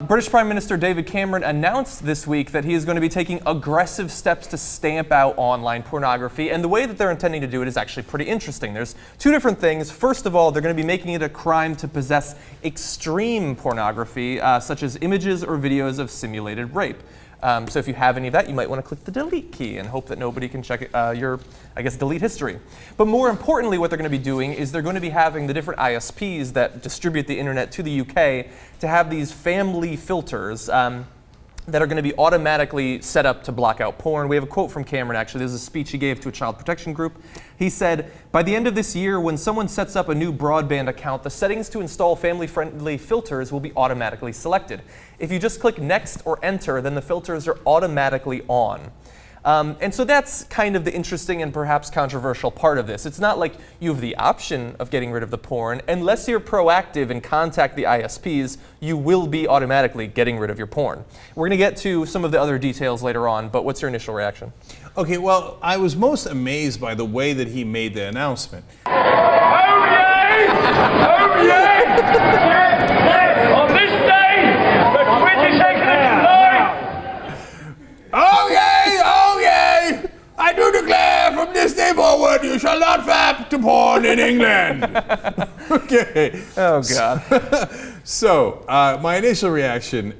British Prime Minister David Cameron announced this week that he is going to be taking aggressive steps to stamp out online pornography, and the way that they're intending to do it is actually pretty interesting. There's two different things. First of all, they're going to be making it a crime to possess extreme pornography, such as images or videos of simulated rape. So if you have any of that, you might want to click the delete key and hope that nobody can check your, delete history. But more importantly, what they're going to be doing is they're going to be having the different ISPs that distribute the internet to the UK to have these family filters that are going to be automatically set up to block out porn. We have a quote from Cameron, actually. This is a speech he gave to a child protection group. He said, "By the end of this year, when someone sets up a new broadband account, the settings to install family-friendly filters will be automatically selected. If you just click next or enter, then the filters are automatically on." And so that's kind of the interesting and perhaps controversial part of this. It's not like you have the option of getting rid of the porn. Unless you're proactive and contact the ISPs, you will be automatically getting rid of your porn. We're going to get to some of the other details later on, but what's your initial reaction? Okay, well, I was most amazed by the way that he made the announcement. Oh yay! Oh yay! Yes! On this day, the 22nd of July. Oh yay! Oh yay! I do declare from this day forward, you shall not fap to porn in England. Okay. Oh God. So, my initial reaction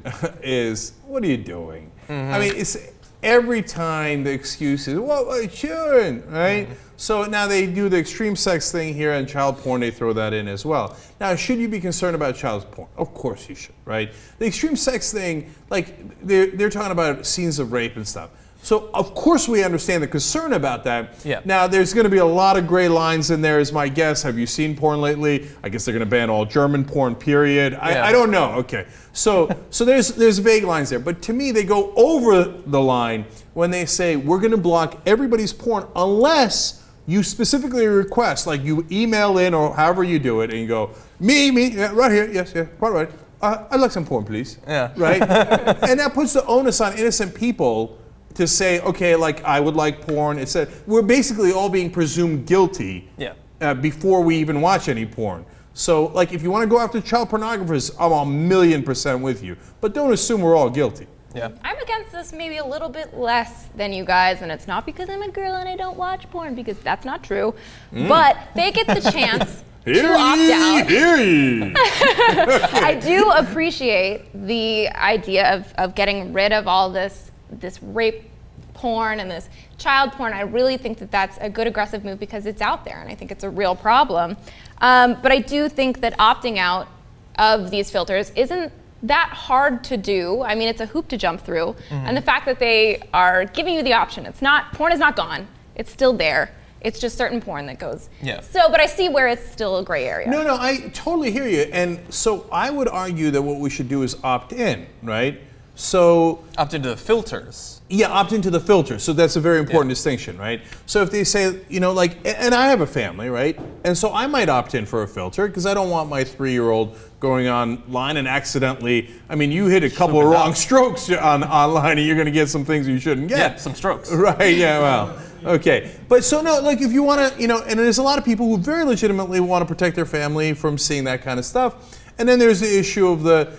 is, what are you doing? Mm-hmm. I mean, it's every time the excuse is, well, I shouldn't, right? Mm-hmm. So now they do the extreme sex thing here, and child porn, they throw that in as well. Now, should you be concerned about child porn? Of course you should, right? The extreme sex thing, like, they're talking about scenes of rape and stuff. So, of course, we understand the concern about that. Yeah. Now, there's going to be a lot of gray lines in there, is my guess. Have you seen porn lately? I guess they're going to ban all German porn, period. Yeah. I don't know. Okay. So there's vague lines there. But to me, they go over the line when they say, we're going to block everybody's porn unless you specifically request, like you email in or however you do it, and you go, me, yeah, right here, yes, quite right. I'd like some porn, please. Yeah. Right? And that puts the onus on innocent people to say, okay, like, I would like porn. It said we're basically all being presumed guilty before we even watch any porn. So, like, if you want to go after child pornographers, I'm 1,000,000% with you. But don't assume we're all guilty. Yeah. I'm against this maybe a little bit less than you guys, and it's not because I'm a girl and I don't watch porn, because that's not true. But they get the chance to opt out. Hear ye. I do appreciate the idea of getting rid of all this rape porn and this child porn. I really think that that's a good aggressive move because it's out there, and I think it's a real problem. But I do think that opting out of these filters isn't that hard to do. I mean, it's a hoop to jump through. Mm-hmm. And the fact that they are giving you the option, porn is not gone. It's still there. It's just certain porn that goes. Yeah. So, but I see where it's still a gray area. No, I totally hear you. And so I would argue that what we should do is opt in, right? So Opt into the filters. Yeah, opt into the filter. So that's a very important distinction, right? So if they say, and I have a family, right? And so I might opt in for a filter because I don't want my 3-year-old going online and accidentally, you hit a couple of wrong strokes online and you're going to get some things you shouldn't get. Yeah, some strokes. Right, yeah, well, okay. But so no, like if you want to, and there's a lot of people who very legitimately want to protect their family from seeing that kind of stuff. And then there's the issue of the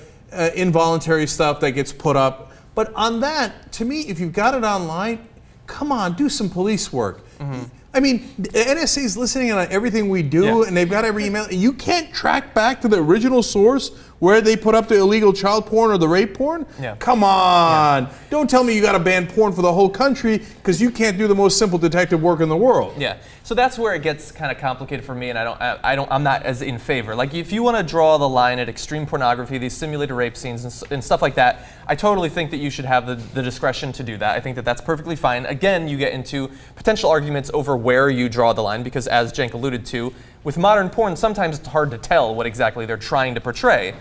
involuntary stuff that gets put up. But on that, to me, if you've got it online, come on, do some police work. Mm-hmm. I mean, the NSA is listening on everything we do, and they've got every email. You can't track back to the original source where they put up the illegal child porn or the rape porn? Yeah. Come on. Yeah. Don't tell me you got to ban porn for the whole country because you can't do the most simple detective work in the world. Yeah. So that's where it gets kind of complicated for me, and I'm not as in favor. Like, if you want to draw the line at extreme pornography, these simulated rape scenes and stuff like that, I totally think that you should have the discretion to do that. I think that that's perfectly fine. Again, you get into potential arguments over where you draw the line, because as Cenk alluded to, with modern porn, sometimes it's hard to tell what exactly they're trying to portray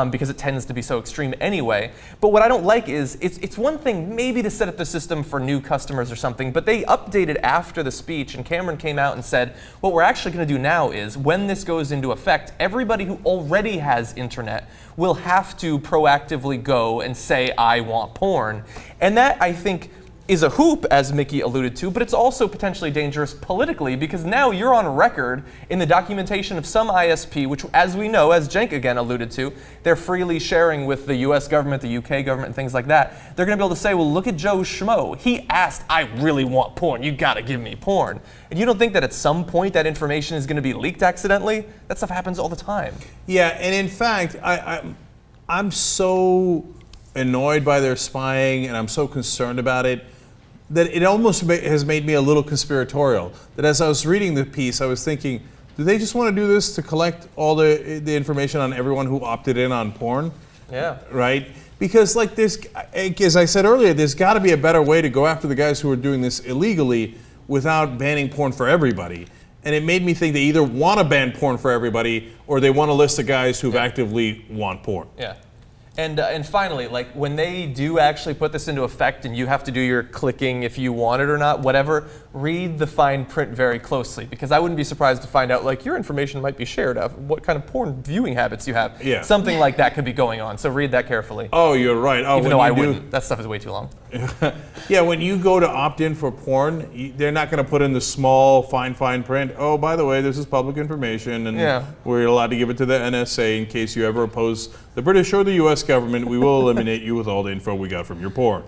because it tends to be so extreme anyway. But what I don't like is, it's one thing maybe to set up the system for new customers or something, but they updated after the speech, and Cameron came out and said, what we're actually going to do now is, when this goes into effect, everybody who already has internet will have to proactively go and say, I want porn. And that, I think, is a hoop, as Miki alluded to, but it's also potentially dangerous politically because now you're on record in the documentation of some ISP, which, as we know, as Cenk again alluded to, they're freely sharing with the US government, the UK government, and things like that. They're going to be able to say, well, look at Joe Schmo. He asked, I really want porn. You got to give me porn. And you don't think that at some point that information is going to be leaked accidentally? That stuff happens all the time. Yeah, and in fact, I'm so annoyed by their spying and I'm so concerned about it that it almost has made me a little conspiratorial. That as I was reading the piece, I was thinking, do they just want to do this to collect all the information on everyone who opted in on porn? Yeah. Right? Because like there's, as I said earlier, there's got to be a better way to go after the guys who are doing this illegally without banning porn for everybody. And it made me think they either want to ban porn for everybody or they want a list of guys who actively want porn. Yeah. And finally, like when they do actually put this into effect and you have to do your clicking if you want it or not, whatever, read the fine print very closely because I wouldn't be surprised to find out like your information might be shared of what kind of porn viewing habits you have. Yeah. Something like that could be going on. So read that carefully. Oh, you're right. Oh, Even though I wouldn't. That stuff is way too long. Yeah, when you go to opt in for porn, they're not going to put in the small, fine print. Oh, by the way, this is public information, and we're allowed to give it to the NSA in case you ever oppose the British or the U.S. government. We will eliminate you with all the info we got from your porn.